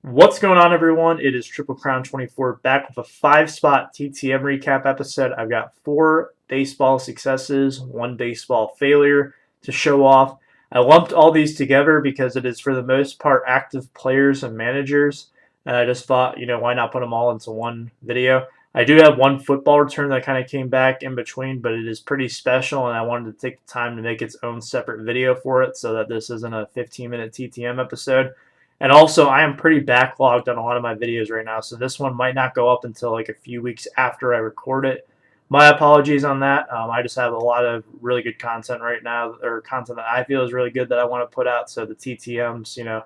What's going on, everyone? It is Triple Crown 24 back with a 5-spot TTM recap episode. I've got 4 baseball successes, 1 baseball failure to show off. I lumped all these together because it is for the most part active players and managers, and I just thought, why not put them all into one video? I do have one football return that kind of came back in between, but it is pretty special, and I wanted to take the time to make its own separate video for it so that this isn't a 15-minute TTM episode. And also, I am pretty backlogged on a lot of my videos right now, so this one might not go up until like a few weeks after I record it. My apologies on that. I just have a lot of really good content right now, or content that I feel is really good that I want to put out. So the TTMs,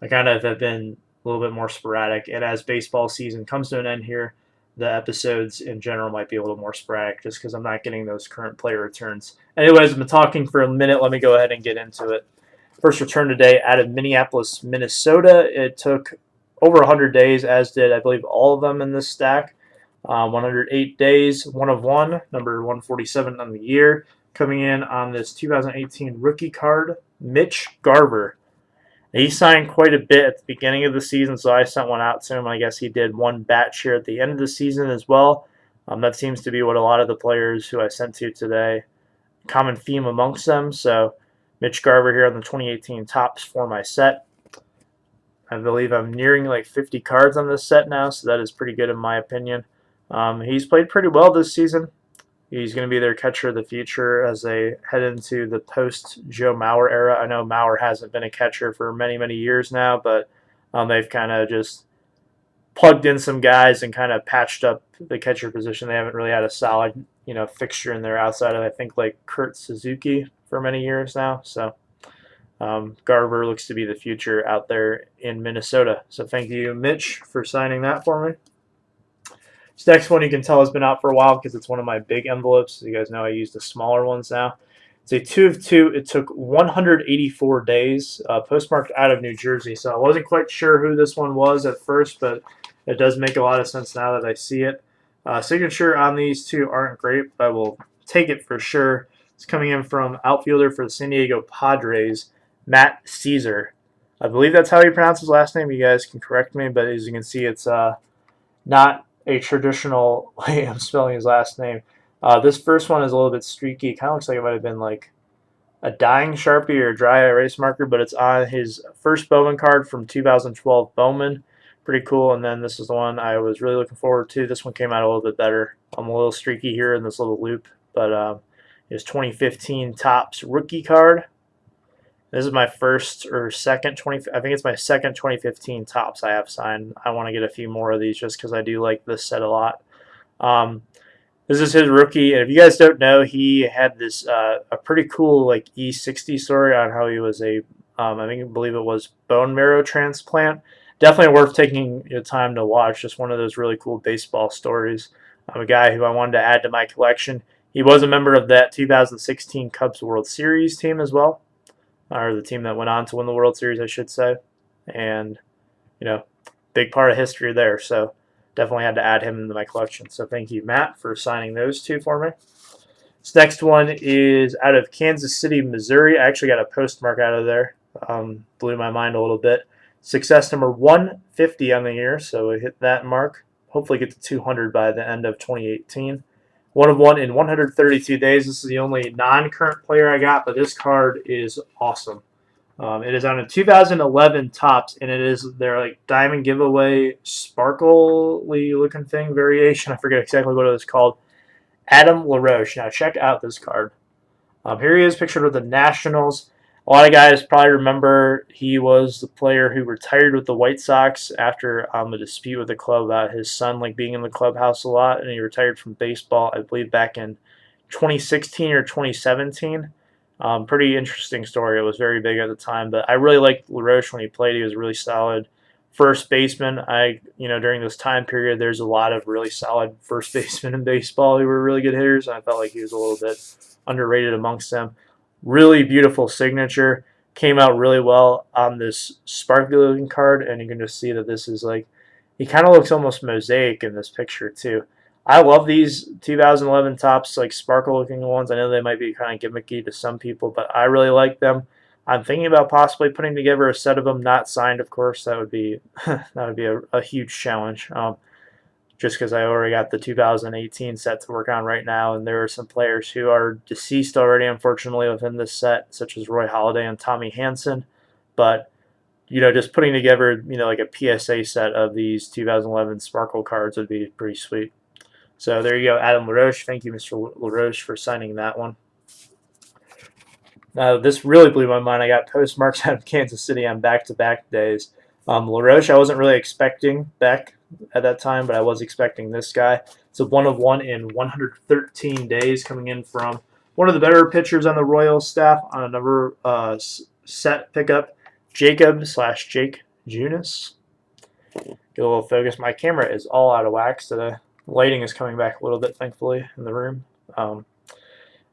I kind of have been a little bit more sporadic. And as baseball season comes to an end here, the episodes in general might be a little more sporadic just because I'm not getting those current player returns. Anyways, I've been talking for a minute. Let me go ahead and get into it. First return today out of Minneapolis, Minnesota. It took over 100 days, as did, I believe, all of them in this stack. 108 days, 1 of 1, number 147 on the year. Coming in on this 2018 rookie card, Mitch Garver. He signed quite a bit at the beginning of the season, so I sent one out to him. I guess he did one batch here at the end of the season as well. That seems to be what a lot of the players who I sent to today, common theme amongst them. So Mitch Garver here on the 2018 tops for my set. I believe I'm nearing like 50 cards on this set now, so that is pretty good in my opinion. He's played pretty well this season. He's going to be their catcher of the future as they head into the post-Joe Mauer era. I know Mauer hasn't been a catcher for many, many years now, but they've kind of just plugged in some guys and kind of patched up the catcher position. They haven't really had a solid, fixture in there outside of, I think, like Kurt Suzuki for many years now. So Garver looks to be the future out there in Minnesota. So thank you, Mitch, for signing that for me. This next one you can tell has been out for a while because it's one of my big envelopes. You guys know I use the smaller ones now. It's a 2 of 2. It took 184 days, postmarked out of New Jersey. So I wasn't quite sure who this one was at first, but it does make a lot of sense now that I see it. Signature on these two aren't great, but I will take it for sure. It's coming in from outfielder for the San Diego Padres, Matt Cesar. I believe that's how you pronounce his last name. You guys can correct me, but as you can see, it's not a traditional way of spelling his last name. This first one is a little bit streaky. It kind of looks like it might have been like a dying Sharpie or a dry erase marker, but it's on his first Bowman card from 2012 Bowman. Pretty cool. And then this is the one I was really looking forward to. This one came out a little bit better. I'm a little streaky here in this little loop, but his 2015 Topps rookie card. This is my first or second I think it's my second 2015 Topps I have signed. I want to get a few more of these just because I do like this set a lot. This is his rookie, and if you guys don't know, he had this a pretty cool like E60 story on how he was I believe it was bone marrow transplant. Definitely worth taking your time to watch. Just one of those really cool baseball stories. I'm a guy who I wanted to add to my collection. He was a member of that 2016 Cubs World Series team as well, or the team that went on to win the World Series, I should say. And, big part of history there. So definitely had to add him into my collection. So thank you, Matt, for signing those two for me. This next one is out of Kansas City, Missouri. I actually got a postmark out of there. Blew my mind a little bit. Success number 150 on the year, so we hit that mark. Hopefully get to 200 by the end of 2018. 1 of 1 in 132 days. This is the only non-current player I got, but this card is awesome. It is on a 2011 Topps, and it is their like diamond giveaway sparkly looking thing variation. I forget exactly what it was called. Adam LaRoche. Now check out this card. Here he is pictured with the Nationals. A lot of guys probably remember he was the player who retired with the White Sox after a dispute with the club about his son being in the clubhouse a lot, and he retired from baseball, I believe, back in 2016 or 2017. Pretty interesting story. It was very big at the time, but I really liked LaRoche when he played. He was really solid first baseman. During this time period, there's a lot of really solid first basemen in baseball who were really good hitters, and I felt like he was a little bit underrated amongst them. Really beautiful signature. Came out really well on this sparkly looking card, and you can just see that this is he kind of looks almost mosaic in this picture too. I love these 2011 Topps sparkle looking ones. I know they might be kind of gimmicky to some people, but I really like them. I'm thinking about possibly putting together a set of them, not signed, of course. That would be that would be a huge challenge. Just because I already got the 2018 set to work on right now, and there are some players who are deceased already, unfortunately, within this set, such as Roy Halladay and Tommy Hanson. But just putting together, like a PSA set of these 2011 Sparkle cards would be pretty sweet. So there you go, Adam LaRoche. Thank you, Mr. LaRoche, for signing that one. Now, this really blew my mind. I got postmarks out of Kansas City on back-to-back days. LaRoche, I wasn't really expecting Beck at that time, but I was expecting this guy. It's a 1 of 1 in 113 days, coming in from one of the better pitchers on the Royals staff on a number set pickup, Jacob/Jake Junis. Get a little focus. My camera is all out of whack, so the lighting is coming back a little bit, thankfully, in the room.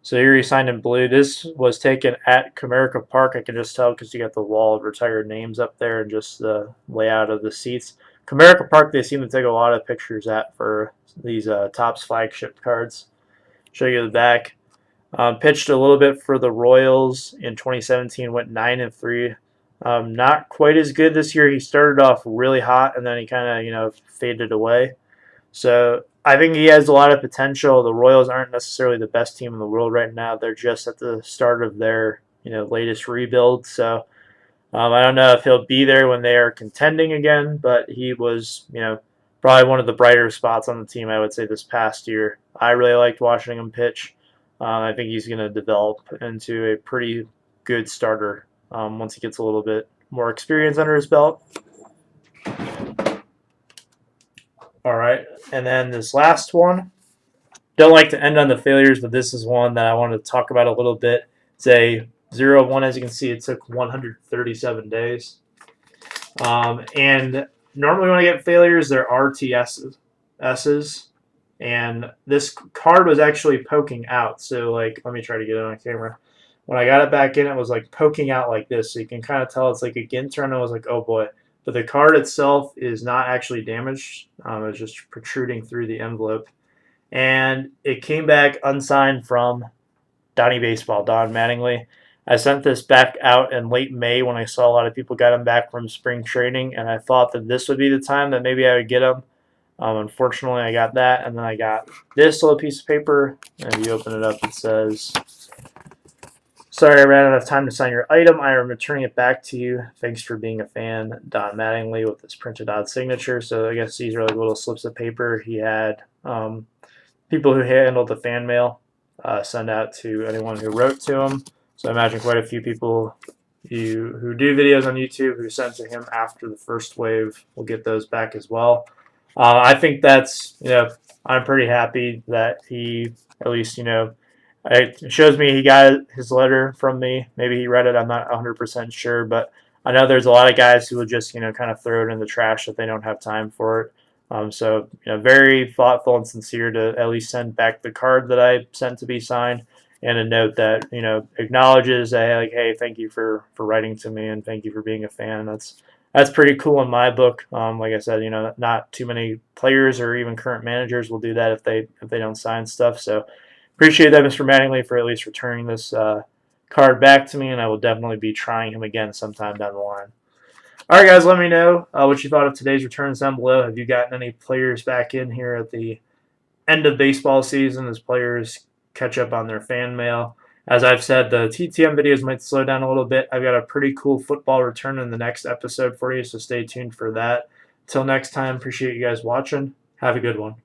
So here he signed in blue. This was taken at Comerica Park. I can just tell because you got the wall of retired names up there and just the layout of the seats. Comerica Park, they seem to take a lot of pictures at for these Topps flagship cards. Show you the back. Pitched a little bit for the Royals in 2017, went 9-3. Not quite as good this year. He started off really hot and then he kind of faded away. So I think he has a lot of potential. The Royals aren't necessarily the best team in the world right now. They're just at the start of their latest rebuild. So I don't know if he'll be there when they are contending again, but he was probably one of the brighter spots on the team, I would say, this past year. I really liked watching him pitch. I think he's going to develop into a pretty good starter once he gets a little bit more experience under his belt. All right, and then this last one. Don't like to end on the failures, but this is one that I wanted to talk about a little bit. It's a 0 of 1. As you can see, it took 137 days. And normally when I get failures, there are TS's. And this card was actually poking out. So, let me try to get it on camera. When I got it back in, it was poking out like this. So you can kind of tell it's like a Ginter, and I was like, oh boy. But the card itself is not actually damaged. It's just protruding through the envelope. And it came back unsigned from Donnie Baseball, Don Mattingly. I sent this back out in late May when I saw a lot of people got him back from spring training, and I thought that this would be the time that maybe I would get him. Unfortunately, I got that, and then I got this little piece of paper, and if you open it up, it says, sorry, I ran out of time to sign your item. I am returning it back to you. Thanks for being a fan, Don Mattingly, with this printed out signature. So I guess these are little slips of paper. He had people who handled the fan mail send out to anyone who wrote to him. So I imagine quite a few people who do videos on YouTube who sent to him after the first wave will get those back as well. I think that's, I'm pretty happy that he at least, it shows me he got his letter from me. Maybe he read it. I'm not 100% sure, but I know there's a lot of guys who will just, kind of throw it in the trash if they don't have time for it. So, very thoughtful and sincere to at least send back the card that I sent to be signed, and a note that, acknowledges that, hey, thank you for writing to me, and thank you for being a fan. That's pretty cool in my book. Like I said, not too many players or even current managers will do that if they don't sign stuff. So appreciate that, Mr. Mattingly, for at least returning this card back to me, and I will definitely be trying him again sometime down the line. All right, guys, let me know what you thought of today's returns down below. Have you gotten any players back in here at the end of baseball season as players catch up on their fan mail? As I've said, the TTM videos might slow down a little bit. I've got a pretty cool football return in the next episode for you, so stay tuned for that. Till next time, appreciate you guys watching. Have a good one.